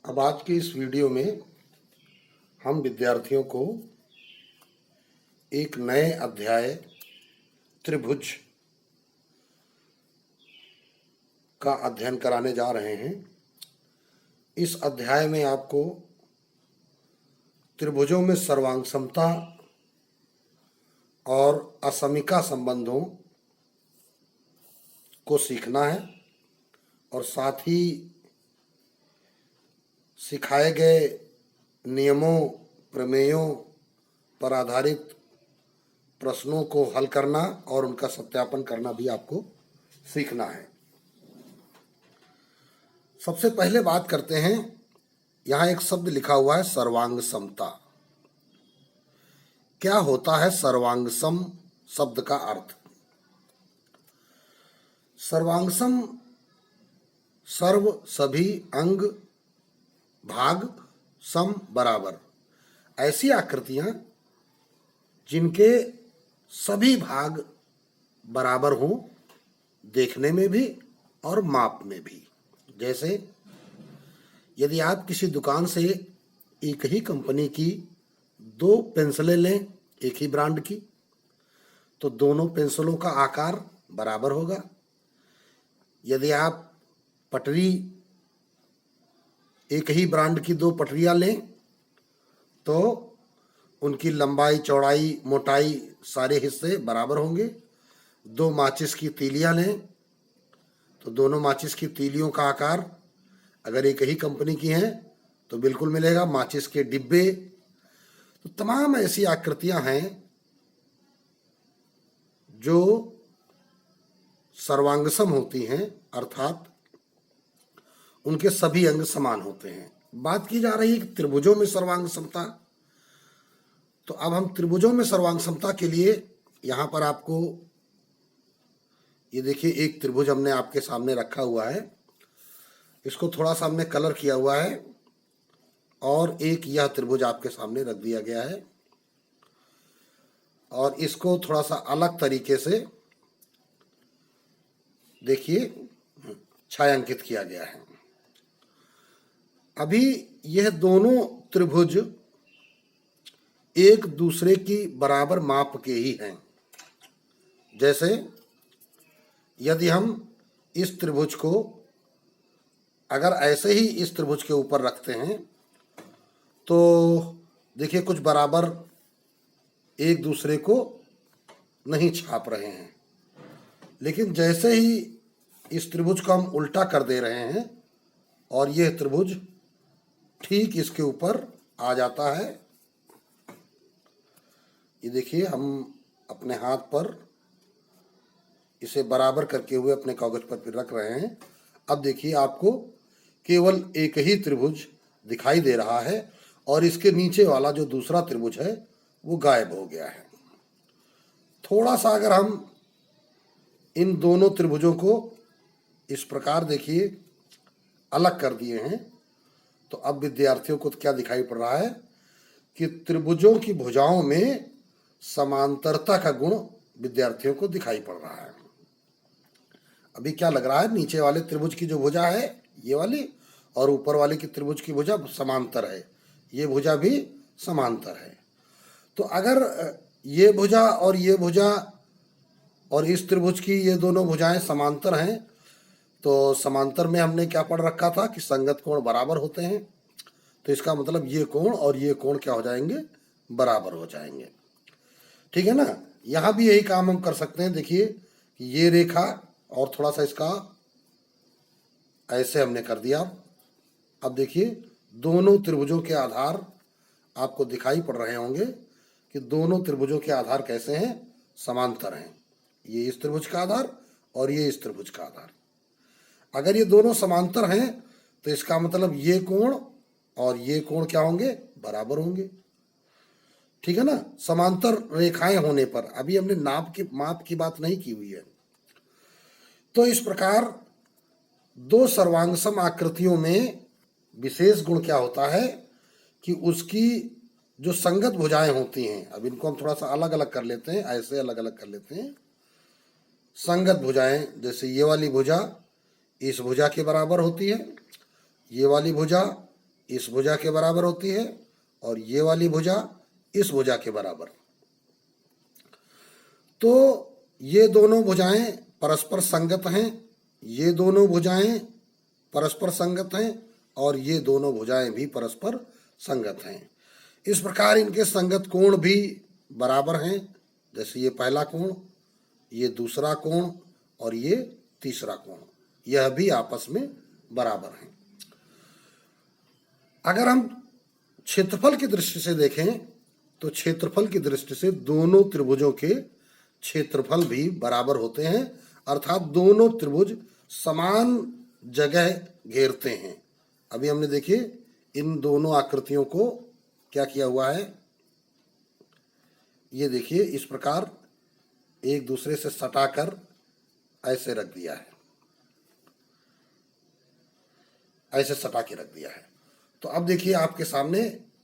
अब आज की इस वीडियो में हम विद्यार्थियों को एक नए अध्याय त्रिभुज का अध्ययन कराने जा रहे हैं। इस अध्याय में आपको त्रिभुजों में सर्वांग समता और असमिका संबंधों को सीखना है और साथ ही सिखाए गए नियमों, प्रमेयों पर आधारित प्रश्नों को हल करना और उनका सत्यापन करना भी आपको सीखना है। सबसे पहले बात करते हैं, यहाँ एक शब्द लिखा हुआ है सर्वांग समता। क्या होता है सर्वांग सम शब्द का अर्थ? सर्वांग सम सर्व सभी अंग भाग सम बराबर, ऐसी आकृतियां जिनके सभी भाग बराबर हों, देखने में भी और माप में भी। जैसे यदि आप किसी दुकान से एक ही कंपनी की दो पेंसिलें लें, एक ही ब्रांड की, तो दोनों पेंसिलों का आकार बराबर होगा। यदि आप पटरी एक ही ब्रांड की दो पटरियां लें तो उनकी लंबाई, चौड़ाई, मोटाई सारे हिस्से बराबर होंगे। दो माचिस की तीलियां लें तो दोनों माचिस की तीलियों का आकार अगर एक ही कंपनी की हैं तो बिल्कुल मिलेगा। माचिस के डिब्बे, तो तमाम ऐसी आकृतियां हैं जो सर्वांगसम होती हैं, अर्थात उनके सभी अंग समान होते हैं। बात की जा रही है कि त्रिभुजों में सर्वांग समता। तो अब हम त्रिभुजों में सर्वांग समता के लिए यहाँ पर आपको ये देखिए, एक त्रिभुज हमने आपके सामने रखा हुआ है। इसको थोड़ा सा हमने कलर किया हुआ है और एक यह त्रिभुज आपके सामने रख दिया गया है और इसको थोड़ा सा अलग तरीके से देखिए छायांकित किया गया है। अभी यह दोनों त्रिभुज एक दूसरे की बराबर माप के ही हैं। जैसे यदि हम इस त्रिभुज को अगर ऐसे ही इस त्रिभुज के ऊपर रखते हैं तो देखिए कुछ बराबर एक दूसरे को नहीं छाप रहे हैं, लेकिन जैसे ही इस त्रिभुज को हम उल्टा कर दे रहे हैं और यह त्रिभुज ठीक इसके ऊपर आ जाता है। ये देखिए, हम अपने हाथ पर इसे बराबर करके हुए अपने कागज पर फिर रख रहे हैं। अब देखिए, आपको केवल एक ही त्रिभुज दिखाई दे रहा है और इसके नीचे वाला जो दूसरा त्रिभुज है वो गायब हो गया है। थोड़ा सा अगर हम इन दोनों त्रिभुजों को इस प्रकार देखिए अलग कर दिए हैं तो अब विद्यार्थियों को क्या दिखाई पड़ रहा है कि त्रिभुजों की भुजाओं में समांतरता का गुण विद्यार्थियों को दिखाई पड़ रहा है। अभी क्या लग रहा है, नीचे वाले त्रिभुज की जो भुजा है ये वाली और ऊपर वाले की त्रिभुज की भुजा समांतर है, ये भुजा भी समांतर है। तो अगर ये भुजा और ये भुजा और इस त्रिभुज की ये दोनों भुजाएं समांतर हैं तो समांतर में हमने क्या पढ़ रखा था कि संगत कोण बराबर होते हैं। तो इसका मतलब ये कोण और ये कोण क्या हो जाएंगे, बराबर हो जाएंगे। ठीक है ना। यहाँ भी यही काम हम कर सकते हैं। देखिए कि ये रेखा और थोड़ा सा इसका ऐसे हमने कर दिया। अब देखिए दोनों त्रिभुजों के आधार आपको दिखाई पड़ रहे होंगे कि दोनों त्रिभुजों के आधार कैसे हैं, समांतर हैं। ये इस त्रिभुज का आधार और ये इस त्रिभुज का आधार। अगर ये दोनों समांतर हैं तो इसका मतलब ये कोण और ये कोण क्या होंगे, बराबर होंगे। ठीक है ना। समांतर रेखाएं होने पर, अभी हमने माप की बात नहीं की हुई है। तो इस प्रकार दो सर्वांगसम आकृतियों में विशेष गुण क्या होता है कि उसकी जो संगत भुजाएं होती हैं, अब इनको हम थोड़ा सा अलग अलग कर लेते हैं, ऐसे अलग अलग कर लेते हैं। संगत भुजाएं, जैसे ये वाली भुजा इस भुजा के बराबर होती है, ये वाली भुजा इस भुजा के बराबर होती है और ये वाली भुजा इस भुजा के बराबर। तो ये दोनों भुजाएं परस्पर संगत हैं, ये दोनों भुजाएं परस्पर संगत हैं और ये दोनों भुजाएं भी परस्पर संगत हैं। इस प्रकार इनके संगत कोण भी बराबर हैं। जैसे ये पहला कोण, ये दूसरा कोण और ये तीसरा कोण, यह भी आपस में बराबर हैं। अगर हम क्षेत्रफल की दृष्टि से देखें तो क्षेत्रफल की दृष्टि से दोनों त्रिभुजों के क्षेत्रफल भी बराबर होते हैं, अर्थात दोनों त्रिभुज समान जगह घेरते हैं। अभी हमने देखिए इन दोनों आकृतियों को क्या किया हुआ है, ये देखिए इस प्रकार एक दूसरे से सटाकर ऐसे रख दिया है, ऐसे सटा के रख दिया है। तो अब देखिए आपके सामने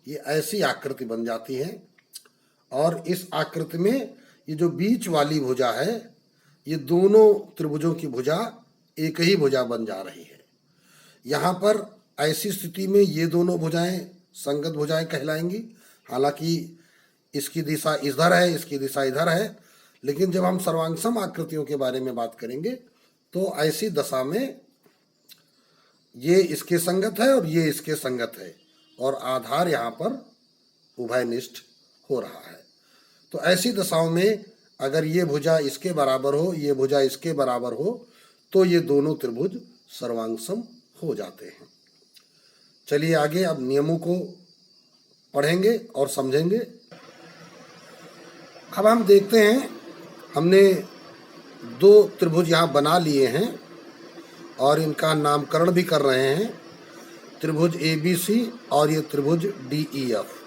ये ऐसी आकृति बन जाती है और इस आकृति में ये जो बीच वाली भुजा है, ये दोनों त्रिभुजों की भुजा एक ही भुजा बन जा रही है। यहाँ पर ऐसी स्थिति में ये दोनों भुजाएं संगत भुजाएं कहलाएंगी। हालांकि इसकी दिशा इधर है, इसकी दिशा इधर है, लेकिन जब हम सर्वांगसम आकृतियों के बारे में बात करेंगे तो ऐसी दशा में ये इसके संगत है और ये इसके संगत है और आधार यहाँ पर उभयनिष्ठ हो रहा है। तो ऐसी दशाओं में अगर ये भुजा इसके बराबर हो, ये भुजा इसके बराबर हो, तो ये दोनों त्रिभुज सर्वांगसम हो जाते हैं। चलिए आगे अब नियमों को पढ़ेंगे और समझेंगे। अब हम देखते हैं, हमने दो त्रिभुज यहाँ बना लिए हैं और इनका नामकरण भी कर रहे हैं, त्रिभुज ABC और ये त्रिभुज DEF।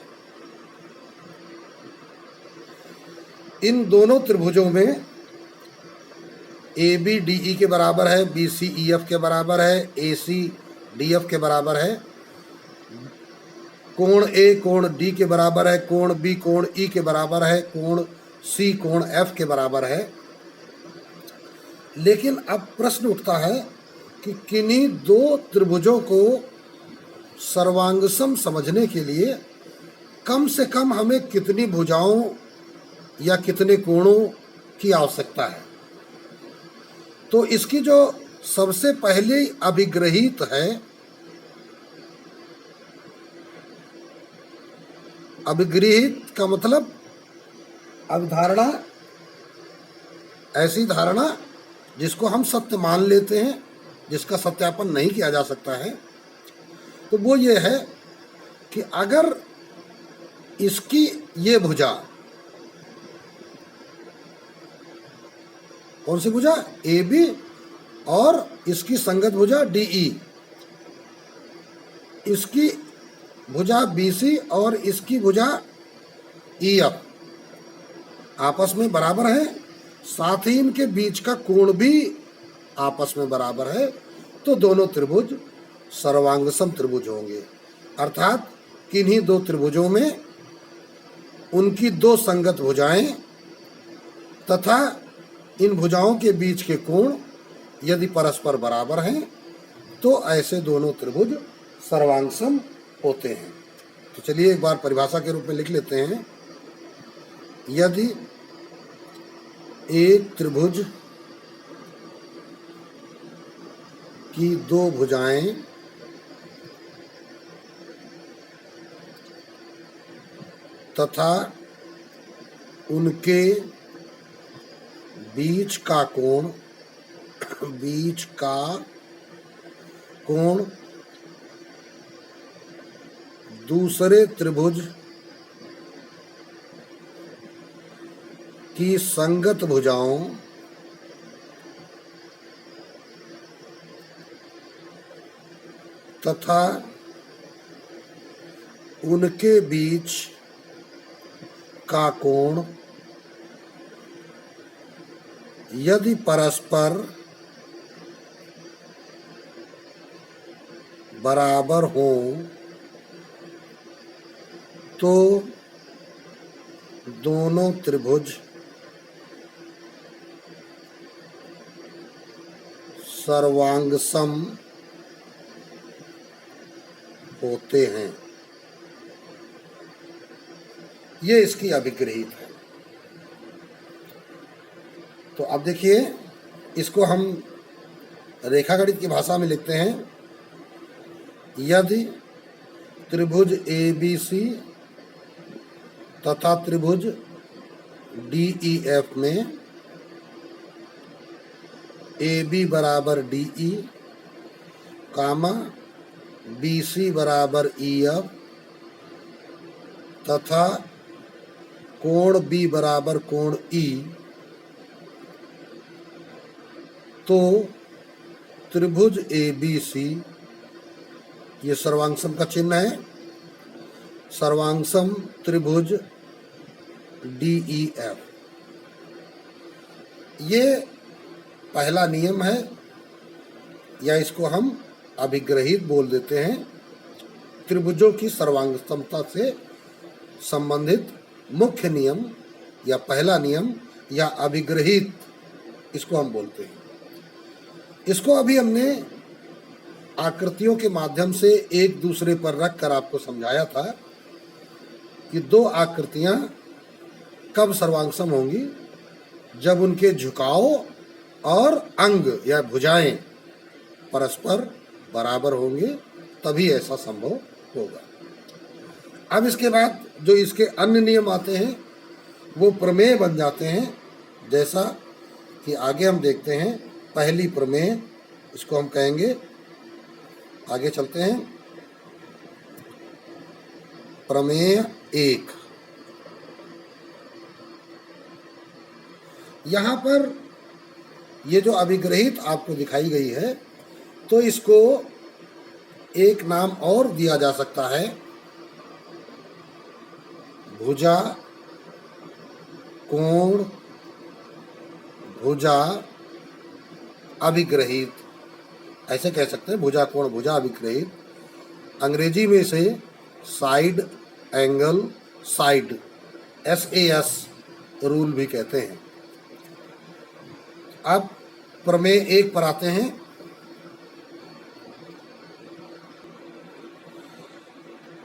इन दोनों त्रिभुजों में AB DE के बराबर है, BC EF के बराबर है, AC DF के बराबर है, कोण A कोण D के बराबर है, कोण B कोण E के बराबर है, कोण C कोण F के बराबर है। लेकिन अब प्रश्न उठता है कि किन्हीं दो त्रिभुजों को सर्वांगसम समझने के लिए कम से कम हमें कितनी भुजाओं या कितने कोणों की आवश्यकता है। तो इसकी जो सबसे पहले अभिग्रहित है, अभिगृहित का मतलब अवधारणा, ऐसी धारणा जिसको हम सत्य मान लेते हैं, जिसका सत्यापन नहीं किया जा सकता है, तो वो ये है कि अगर इसकी ये भुजा, कौन सी भुजा, AB और इसकी संगत भुजा DE, इसकी भुजा BC और इसकी भुजा EF आपस में बराबर है, साथ ही इनके बीच का कोण भी आपस में बराबर है, तो दोनों त्रिभुज सर्वांगसम त्रिभुज होंगे। अर्थात किन्हीं दो त्रिभुजों में उनकी दो संगत भुजाएं तथा इन भुजाओं के बीच के कोण यदि परस्पर बराबर हैं तो ऐसे दोनों त्रिभुज सर्वांगसम होते हैं। तो चलिए एक बार परिभाषा के रूप में लिख लेते हैं। यदि एक त्रिभुज की दो भुजाएं तथा उनके बीच का कोण दूसरे त्रिभुज की संगत भुजाओं तथा उनके बीच का कोण यदि परस्पर बराबर हो तो दोनों त्रिभुज सर्वांगसम होते हैं। ये इसकी अभिग्रहित है। तो अब देखिए, इसको हम रेखागणित की भाषा में लिखते हैं। यदि त्रिभुज ABC तथा त्रिभुज DEF में AB बराबर DE, कामा BC बराबर EF तथा कोण B बराबर कोण E, तो त्रिभुज ABC, ये सर्वांगसम का चिन्ह है, सर्वांगसम त्रिभुज DEF, ये पहला नियम है, या इसको हम अभिग्रहित बोल देते हैं। त्रिभुजों की सर्वांगसमता से संबंधित मुख्य नियम या पहला नियम या अभिग्रहित, इसको हम बोलते हैं। इसको अभी हमने आकृतियों के माध्यम से एक दूसरे पर रख कर आपको समझाया था कि दो आकृतियां कब सर्वांगसम होंगी, जब उनके झुकाव और अंग या भुजाएं परस्पर बराबर होंगे, तभी ऐसा संभव होगा। अब इसके बाद जो इसके अन्य नियम आते हैं वो प्रमेय बन जाते हैं, जैसा कि आगे हम देखते हैं। पहली प्रमेय, इसको हम कहेंगे, आगे चलते हैं, प्रमेय 1। यहाँ पर ये जो अभिग्रहित आपको दिखाई गई है, तो इसको एक नाम और दिया जा सकता है, भुजा कोण भुजा अभिग्रहित, ऐसे कह सकते हैं, भुजा कोण भुजा अभिग्रहित। अंग्रेजी में इसे side angle side SAS rule भी कहते हैं। अब प्रमेय 1 पर आते हैं।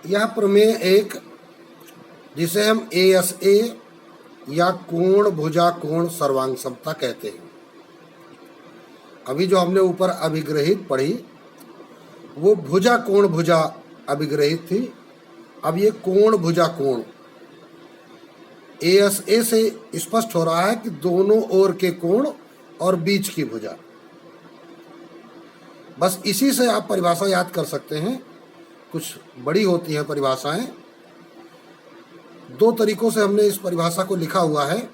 यह प्रमेय 1, जिसे हम ASA या कोण भुजा कोण सर्वांगसमता कहते हैं। अभी जो हमने ऊपर अभिग्रहित पढ़ी वो भुजा कोण भुजा अभिग्रहित थी। अब ये कोण भुजा कोण, ASA से स्पष्ट हो रहा है कि दोनों ओर के कोण और बीच की भुजा। बस इसी से आप परिभाषा याद कर सकते हैं। कुछ बड़ी होती हैं परिभाषाएं। दो तरीकों से हमने इस परिभाषा को लिखा हुआ है।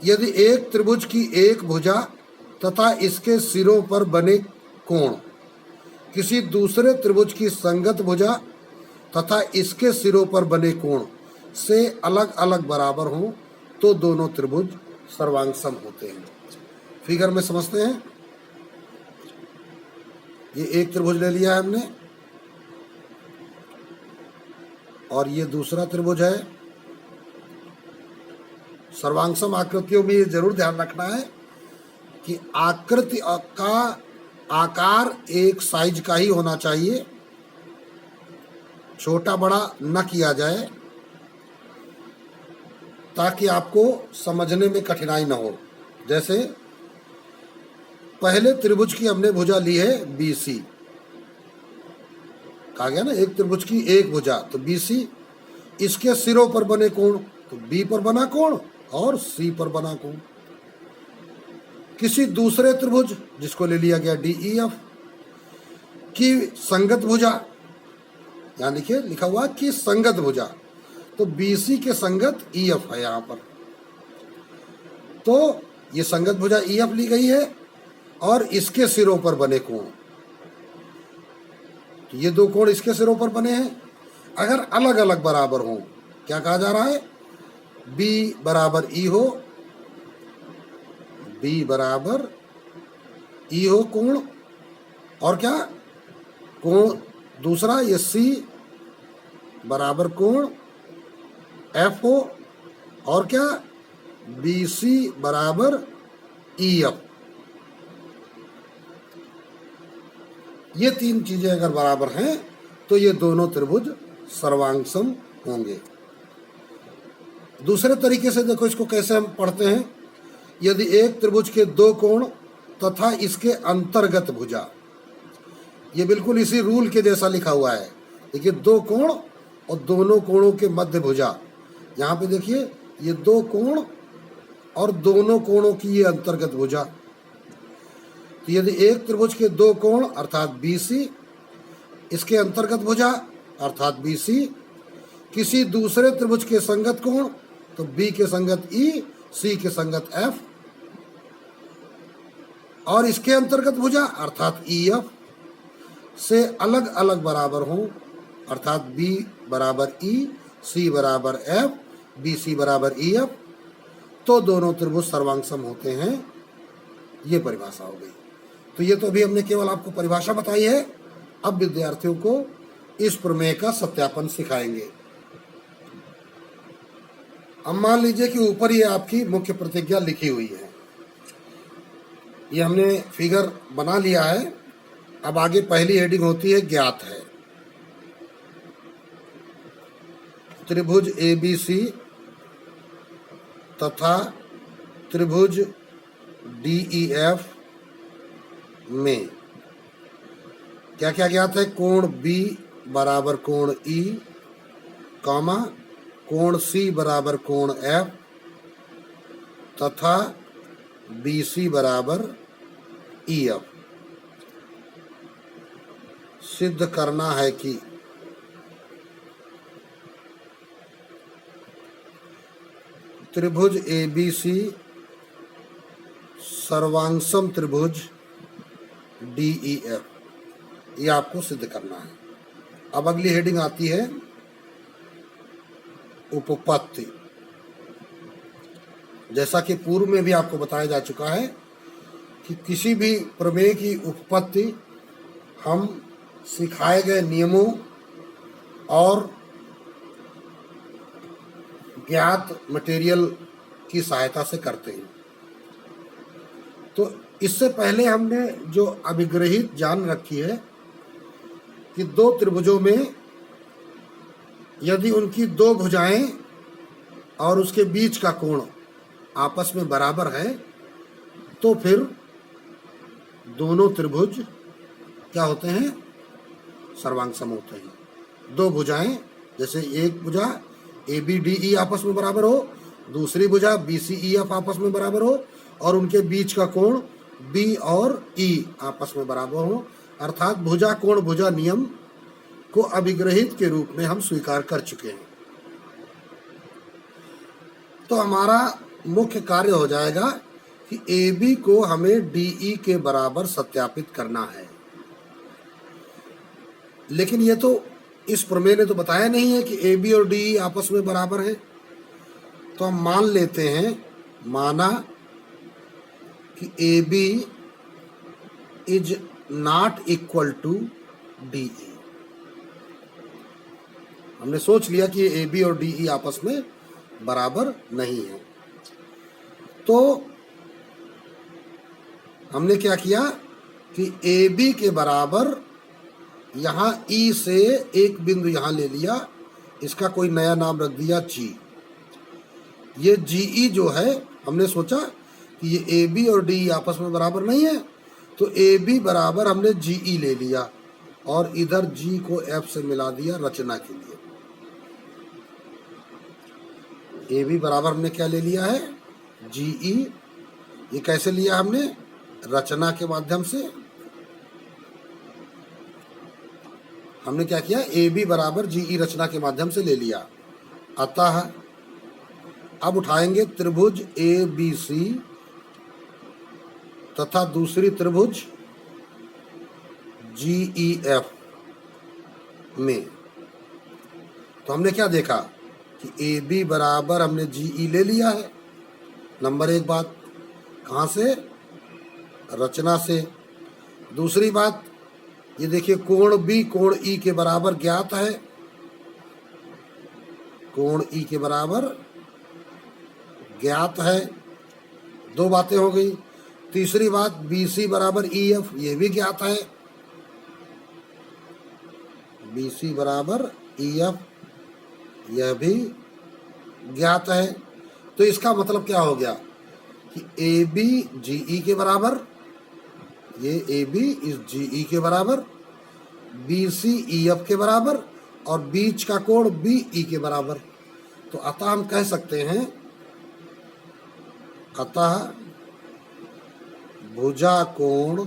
यदि एक त्रिभुज की एक भुजा तथा इसके सिरों पर बने कोण किसी दूसरे त्रिभुज की संगत भुजा तथा इसके सिरों पर बने कोण से अलग अलग बराबर हों, तो दोनों त्रिभुज सर्वांगसम होते हैं। फिगर में समझते हैं। ये एक त्रिभुज ले लिया है हमने, और ये दूसरा त्रिभुज है। सर्वांगसम आकृतियों में ये जरूर ध्यान रखना है कि आकृति का आकार एक साइज का ही होना चाहिए, छोटा बड़ा न किया जाए, ताकि आपको समझने में कठिनाई न हो। जैसे पहले त्रिभुज की हमने भुजा ली है BC, कहा गया ना, एक त्रिभुज की एक भुजा, तो BC। इसके सिरों पर बने कोण, तो B पर बना कोण और C पर बना कोण। किसी दूसरे त्रिभुज जिसको ले लिया गया DEF की संगत भुजा, यहाँ लिखिए, लिखा हुआ कि संगत भुजा, तो BC के संगत EF है यहाँ पर। तो ये संगत भुजा EF ली गई है और इसके सिरों पर बने कोण, तो ये दो कोण इसके सिरों पर बने हैं। अगर अलग अलग बराबर हों, क्या कहा जा रहा है, B बराबर E हो, B बराबर E हो कोण, और क्या कोण दूसरा ये C बराबर कोण F हो, और क्या BC बराबर EF। ये तीन चीजें अगर बराबर हैं तो ये दोनों त्रिभुज सर्वांगसम होंगे। दूसरे तरीके से देखो इसको कैसे हम पढ़ते हैं। यदि एक त्रिभुज के दो कोण तथा इसके अंतर्गत भुजा, ये बिल्कुल इसी रूल के जैसा लिखा हुआ है। देखिए दो कोण और दोनों कोणों के मध्य भुजा, यहाँ पे देखिए ये दो कोण और दोनों कोणों की ये अंतर्गत भुजा। तो यदि एक त्रिभुज के दो कोण अर्थात BC, इसके अंतर्गत भुजा अर्थात BC, किसी दूसरे त्रिभुज के संगत कोण तो B के संगत E, C के संगत F, और इसके अंतर्गत भुजा अर्थात EF से अलग अलग बराबर हों अर्थात B बराबर E, C बराबर F, BC बराबर EF, तो दोनों त्रिभुज सर्वांगसम होते हैं। ये परिभाषा हो गई। तो ये तो अभी हमने केवल आपको परिभाषा बताई है। अब विद्यार्थियों को इस प्रमेय का सत्यापन सिखाएंगे। अब मान लीजिए कि ऊपर ये आपकी मुख्य प्रतिज्ञा लिखी हुई है, ये हमने फिगर बना लिया है। अब आगे पहली हेडिंग होती है ज्ञात है। त्रिभुज ABC तथा त्रिभुज DEF में क्या क्या ज्ञात है। कोण B बराबर कोण E, कॉमा कोण C बराबर कोण F तथा BC बराबर EF। सिद्ध करना है कि त्रिभुज ABC सर्वांगसम त्रिभुज DEF, ये आपको सिद्ध करना है। अब अगली हेडिंग आती है उपपत्ति। जैसा कि पूर्व में भी आपको बताया जा चुका है कि किसी भी प्रमेय की उपपत्ति हम सिखाए गए नियमों और ज्ञात मटेरियल की सहायता से करते हैं। तो इससे पहले हमने जो अभिग्रहित जान रखी है कि दो त्रिभुजों में यदि उनकी दो भुजाएं और उसके बीच का कोण आपस में बराबर है तो फिर दोनों त्रिभुज क्या होते हैं, सर्वांगसम होते हैं। दो भुजाएं, जैसे एक भुजा ABDE आपस में बराबर हो, दूसरी भुजा BCEF आपस में बराबर हो और उनके बीच का कोण B और E आपस में बराबर हो, अर्थात भुजा कोण भुजा नियम को अभिग्रहित के रूप में हम स्वीकार कर चुके हैं। तो हमारा मुख्य कार्य हो जाएगा कि AB को हमें DE के बराबर सत्यापित करना है। लेकिन ये तो इस प्रमेय ने तो बताया नहीं है कि AB और DE आपस में बराबर है। तो हम मान लेते हैं, माना कि AB is not equal to DE। हमने सोच लिया कि AB और DE आपस में बराबर नहीं है। तो हमने क्या किया कि AB के बराबर यहाँ E से एक बिंदु यहाँ ले लिया, इसका कोई नया नाम रख दिया G। ये GE जो है, हमने सोचा कि ये AB और DE आपस में बराबर नहीं है, तो AB बराबर हमने GE ले लिया और इधर G को F से मिला दिया रचना के लिए। AB बराबर हमने क्या ले लिया है, GE। ये कैसे लिया हमने, रचना के माध्यम से। हमने क्या किया, AB बराबर GE रचना के माध्यम से ले लिया। अतः अब उठाएंगे त्रिभुज ABC तथा दूसरी त्रिभुज GEF में। तो हमने क्या देखा कि AB बराबर हमने GE ले लिया है। नंबर एक बात, कहाँ से, रचना से। दूसरी बात, ये देखिए कोण B कोण E के बराबर ज्ञात है, कोण E के बराबर ज्ञात है। दो बातें हो गई। तीसरी बात, BC बराबर EF, ये भी ज्ञात है। BC बराबर EF, यह भी ज्ञात है। तो इसका मतलब क्या हो गया कि AB GE के बराबर, ये AB इस GE के बराबर, BC EF के बराबर और बीच का कोण BE के बराबर। तो अतः हम कह सकते हैं, अतः भुजा कोण,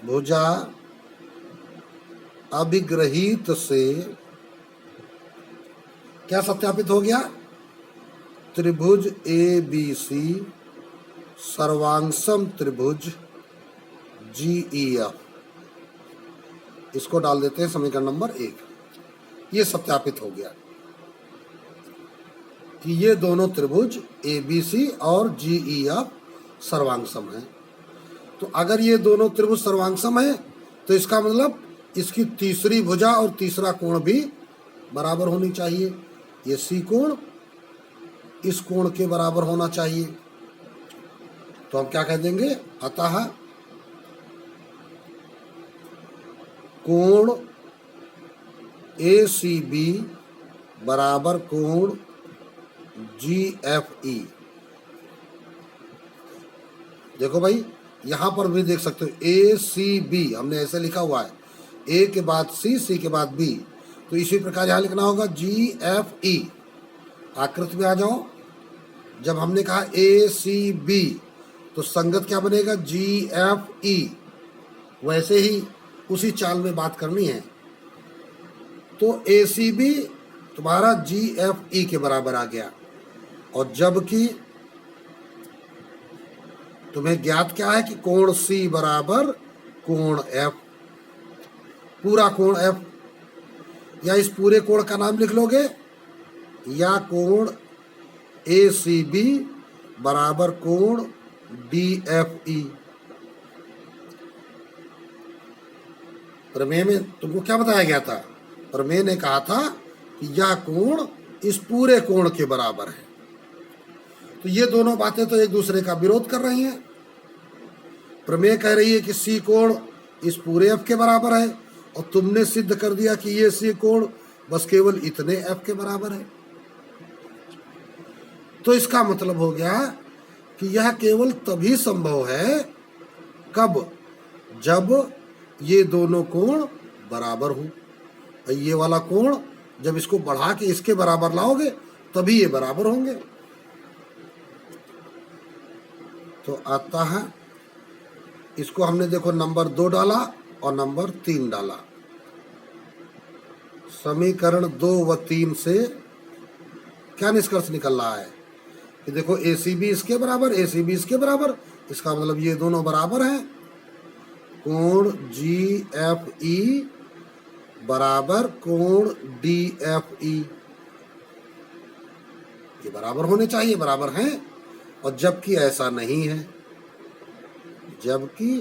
भुजा अभिग्रहित से क्या सत्यापित हो गया, त्रिभुज ABC सर्वांगसम त्रिभुज GEF। इसको डाल देते हैं समीकरण नंबर 1। ये सत्यापित हो गया कि ये दोनों त्रिभुज ABC और GEF सर्वांगसम हैं। तो अगर ये दोनों त्रिभुज सर्वांगसम है तो इसका मतलब इसकी तीसरी भुजा और तीसरा कोण भी बराबर होनी चाहिए। ये C कोण इस कोण के बराबर होना चाहिए। तो हम क्या कह देंगे, अतः कोण ACB बराबर कोण GFE। देखो भाई, यहां पर भी देख सकते हो ACB हमने ऐसे लिखा हुआ है, A के बाद C के बाद B। तो इसी प्रकार यहां लिखना होगा GFE। आकृति में आ जाओ, जब हमने कहा ACB तो संगत क्या बनेगा, GFE। वैसे ही उसी चाल में बात करनी है। तो ACB तुम्हारा GFE के बराबर आ गया, और जबकि तुम्हें ज्ञात क्या है कि कोण C बराबर कोण F, पूरा कोण F, या इस पूरे कोण का नाम लिख लोगे, या कोण ACB बराबर कोण DFE। प्रमेय में तुमको क्या बताया गया था, प्रमेय ने कहा था कि यह कोण इस पूरे कोण के बराबर है। तो ये दोनों बातें तो एक दूसरे का विरोध कर रही हैं। प्रमेय कह रही है कि C कोण इस पूरे F के बराबर है, और तुमने सिद्ध कर दिया कि ये C कोण बस केवल इतने F के बराबर है। तो इसका मतलब हो गया कि यह केवल तभी संभव है, कब, जब ये दोनों कोण बराबर हो। ये वाला कोण जब इसको बढ़ा के इसके बराबर लाओगे तभी ये बराबर होंगे। तो अतः इसको हमने देखो नंबर 2 डाला और नंबर 3 डाला। समीकरण 2 व 3 से क्या निष्कर्ष निकल रहा है कि देखो ACB इसके बराबर, ACB इसके बराबर, इसका मतलब ये दोनों बराबर हैं। कोण GFE बराबर कोण DFE, ये बराबर होने चाहिए, बराबर हैं। और जबकि ऐसा नहीं है, जबकि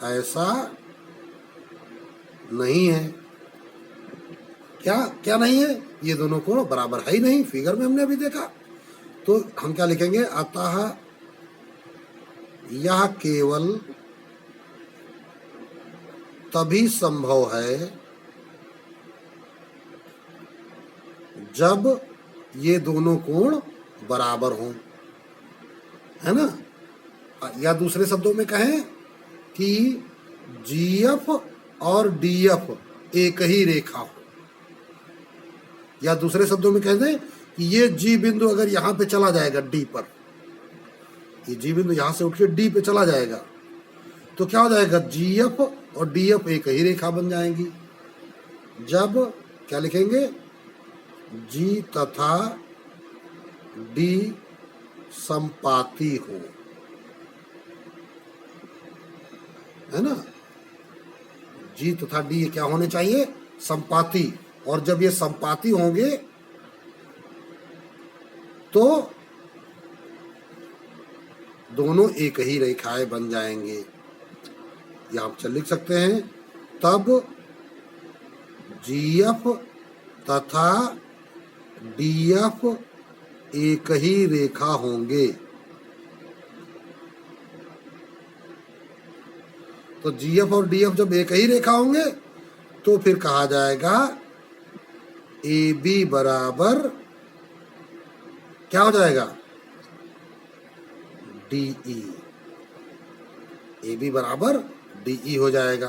ऐसा नहीं है। क्या क्या नहीं है, ये दोनों कोण बराबर है ही नहीं, फिगर में हमने अभी देखा। तो हम क्या लिखेंगे, अतः यह केवल तभी संभव है जब ये दोनों कोण बराबर हों, है ना। या दूसरे शब्दों में कहें कि GF और DF एक ही रेखा हो, या दूसरे शब्दों में कह दें कि ये G बिंदु अगर यहाँ पे चला जाएगा D पर, ये G बिंदु यहाँ से उठ के D पे चला जाएगा, तो क्या हो जाएगा, GF और DF एक ही रेखा बन जाएंगी। जब क्या लिखेंगे, G तथा D संपाती हो, है ना। G तथा D क्या होने चाहिए, संपाती। और जब ये संपाती होंगे तो दोनों एक ही रेखाएं बन जाएंगे। या आप चल लिख सकते हैं, तब GF तथा DF एक ही रेखा होंगे। तो GF और DF जब एक ही रेखा होंगे तो फिर कहा जाएगा ए बी बराबर क्या हो जाएगा, डी ई। ए बी बराबर डी ई हो जाएगा।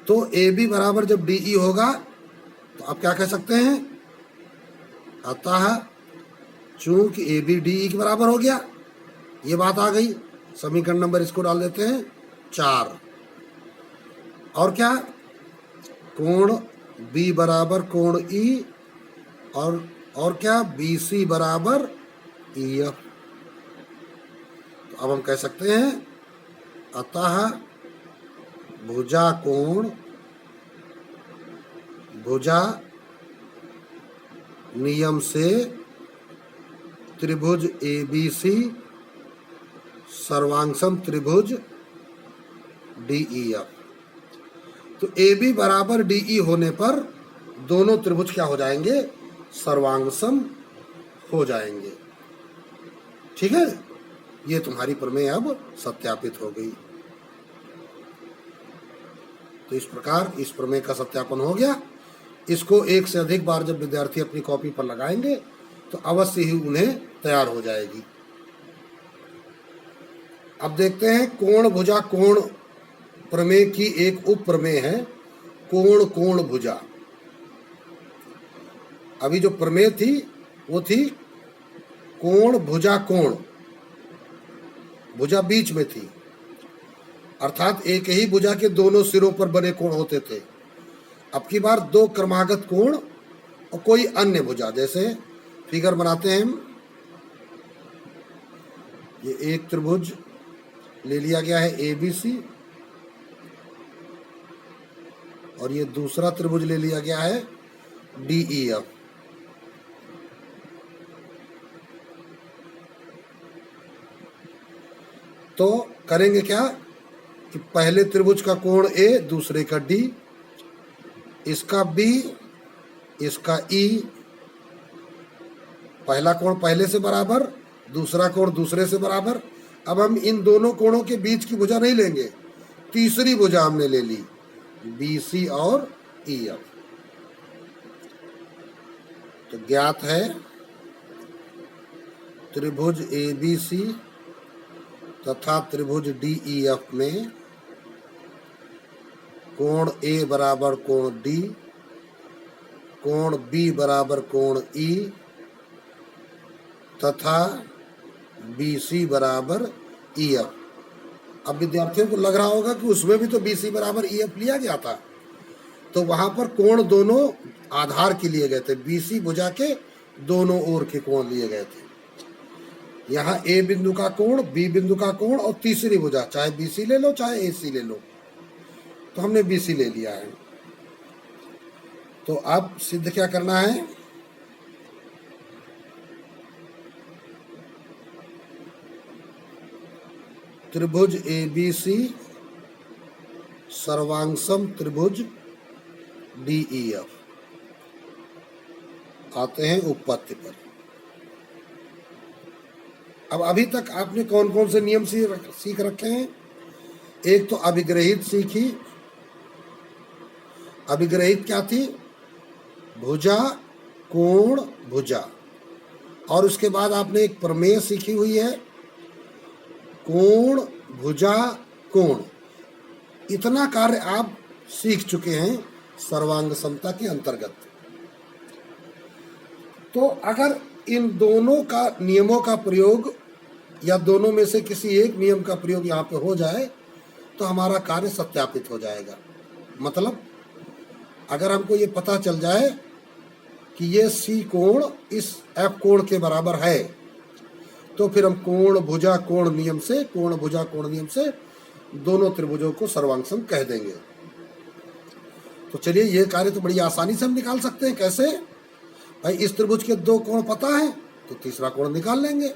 तो ए बी बराबर जब डी ई होगा तो आप क्या कह सकते हैं, अतः चूंकि ए बी डी ई के बराबर हो गया, ये बात आ गई। समीकरण नंबर इसको डाल देते हैं 4। और क्या, कोण बी बराबर कोण ई, और क्या, बी सी बराबर ई एफ। तो अब हम कह सकते हैं अतः भुजा नियम से त्रिभुज ए बी सी सर्वांगसम त्रिभुज डी ई एफ। तो ए बी बराबर डी ई होने पर दोनों त्रिभुज क्या हो जाएंगे, सर्वांगसम हो जाएंगे। ठीक है, ये तुम्हारी प्रमेय अब सत्यापित हो गई। तो इस प्रकार इस प्रमेय का सत्यापन हो गया। इसको एक से अधिक बार जब विद्यार्थी अपनी कॉपी पर लगाएंगे तो अवश्य ही उन्हें तैयार हो जाएगी। अब देखते हैं कोण भुजा कोण प्रमेय की एक उप प्रमेय है, कोण कोण भुजा। अभी जो प्रमेय थी वो थी कोण भुजा कोण, भुजा बीच में थी, अर्थात एक ही भुजा के दोनों सिरों पर बने कोण होते थे। अब की बार दो क्रमागत कोण और कोई अन्य भुजा, जैसे फिगर बनाते हैं हम। ये एक त्रिभुज ले लिया गया है ए बी सी, और ये दूसरा त्रिभुज ले लिया गया है डी ई एफ। तो करेंगे क्या कि पहले त्रिभुज का कोण ए, दूसरे का डी, इसका बी, इसका ई। पहला कोण पहले से बराबर, दूसरा कोण दूसरे से बराबर। अब हम इन दोनों कोणों के बीच की भुजा नहीं लेंगे, तीसरी भुजा हमने ले ली, बी सी और ई एफ। तो ज्ञात है त्रिभुज ए बी सी तथा त्रिभुज डी ई एफ में कोण ए बराबर कोण डी, कोण बी बराबर कोण ई तथा बी सी बराबर ई एफ। अब विद्यार्थियों को लग रहा होगा कि उसमें भी तो बी सी बराबर ई एफ लिया गया था, तो वहां पर कोण दोनों आधार के लिए गए थे, बी सी भुजा के दोनों ओर के कोण लिए गए थे। यहाँ ए बिंदु का कोण, बी बिंदु का कोण और तीसरी भुजा, चाहे बी सी ले लो चाहे ए सी ले लो, तो हमने बी सी ले लिया है। तो अब सिद्ध क्या करना है, त्रिभुज ए बी सी सर्वांगसम त्रिभुज डी ई एफ। आते हैं उपपत्ति पर। अब अभी तक आपने कौन कौन से नियम सीख रखे हैं। एक तो अभिग्रहित सीखी। अभिग्रहित क्या थी, भुजा कोण भुजा। और उसके बाद आपने एक प्रमेय सीखी हुई है, कोण भुजा कोण। इतना कार्य आप सीख चुके हैं सर्वांग समता के अंतर्गत। तो अगर इन दोनों का नियमों का प्रयोग या दोनों में से किसी एक नियम का प्रयोग यहाँ पे हो जाए तो हमारा कार्य सत्यापित हो जाएगा। मतलब अगर हमको ये पता चल जाए कि ये सी कोण इस एफ कोण के बराबर है, तो फिर हम कोण भुजा कोण नियम से, कोण भुजा कोण नियम से दोनों त्रिभुजों को सर्वांगसम कह देंगे। तो चलिए ये कार्य तो बड़ी आसानी से हम निकाल सकते हैं। कैसे भाई, इस त्रिभुज के दो कोण पता है तो तीसरा कोण निकाल लेंगे,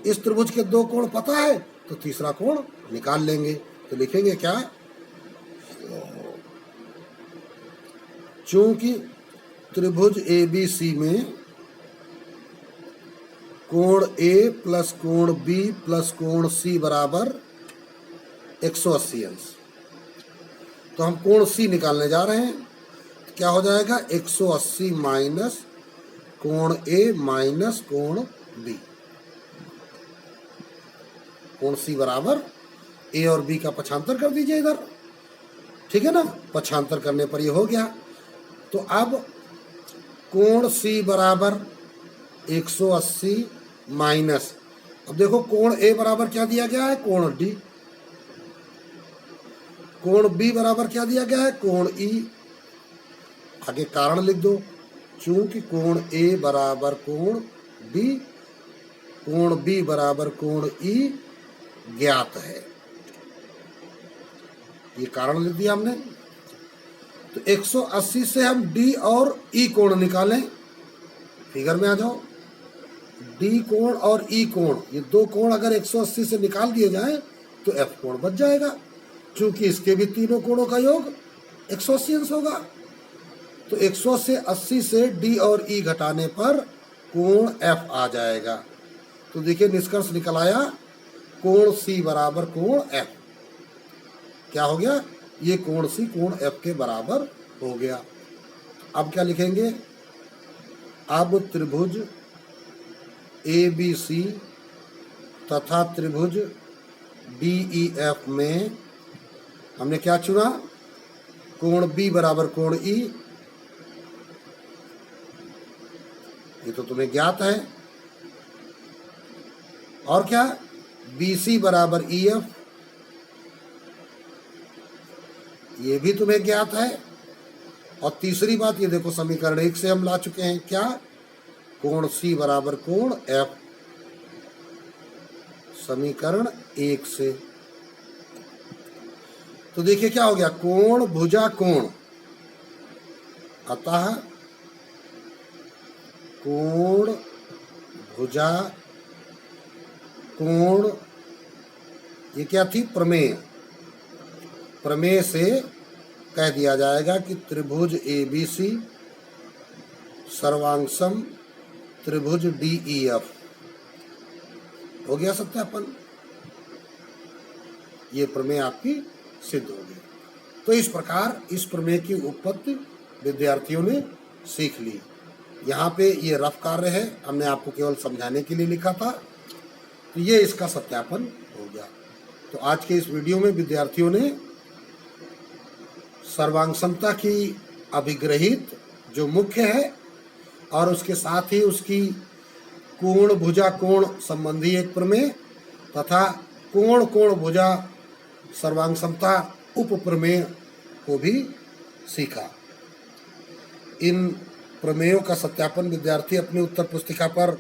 इस त्रिभुज के दो कोण पता है तो तीसरा कोण निकाल लेंगे। तो लिखेंगे क्या, चूंकि त्रिभुज ए बी सी में कोण ए प्लस कोण बी प्लस कोण सी बराबर 180 अंश। तो हम कोण सी निकालने जा रहे हैं। तो क्या हो जाएगा 180 माइनस कोण ए माइनस कोण बी। कोण सी बराबर ए और बी का पक्षांतर कर दीजिए इधर, ठीक है ना। पक्षांतर करने पर ये हो गया। तो अब कोण सी बराबर 180 माइनस, अब देखो कोण ए बराबर क्या दिया गया है, कोण डी। कोण बी बराबर क्या दिया गया है, कोण ई। आगे कारण लिख दो, चूंकि कोण ए बराबर कोण बी, कोण बी बराबर कोण ई ज्ञात है। ये कारण लिख दिया हमने। तो 180 से हम डी और ई कोण निकालें। फिगर में आ जाओ। डी कोण और ई कोण, ये दो कोण अगर 180 से निकाल दिए जाए तो एफ कोण बच जाएगा, क्योंकि इसके भी तीनों कोणों का योग 180 अंश होगा। तो 180 से डी और ई घटाने पर कोण एफ आ जाएगा। तो देखिए निष्कर्ष निकल आया, कोण सी बराबर कोण एफ। क्या हो गया, ये कोण सी कोण एफ के बराबर हो गया। अब क्या लिखेंगे, अब त्रिभुज ABC तथा त्रिभुज DEF में हमने क्या चुना, कोण B बराबर कोण E। ये तो तुम्हें ज्ञात है। और क्या, BC बराबर EF, ये भी तुम्हें ज्ञात है। और तीसरी बात ये देखो, समीकरण 1 से हम ला चुके हैं क्या, कोण C बराबर कोण F, समीकरण 1 से। तो देखिए क्या हो गया, कोण भुजा कोण, अतः कोण भुजा कोण, ये क्या थी, प्रमेय। प्रमेय से कह दिया जाएगा कि त्रिभुज ABC सर्वांगसम त्रिभुज DEF। हो गया सत्यापन, ये प्रमेय आपकी सिद्ध हो गई। तो इस प्रकार इस प्रमेय की उत्पत्ति विद्यार्थियों ने सीख ली। यहाँ पे ये रफ कार्य है, हमने आपको केवल समझाने के लिए लिखा था। तो ये इसका सत्यापन हो गया। तो आज के इस वीडियो में विद्यार्थियों ने सर्वांग की अभिग्रहित जो मुख्य है और उसके साथ ही उसकी कोण भुजा कोण संबंधी एक प्रमेय तथा कोण कोण भुजा सर्वांग समता उप प्रमेय को भी सीखा। इन प्रमेयों का सत्यापन विद्यार्थी अपनी उत्तर पुस्तिका पर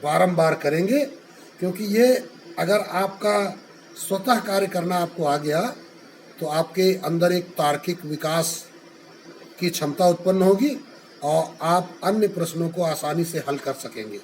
बारंबार करेंगे, क्योंकि ये अगर आपका स्वतः कार्य करना आपको आ गया तो आपके अंदर एक तार्किक विकास की क्षमता उत्पन्न होगी और आप अन्य प्रश्नों को आसानी से हल कर सकेंगे।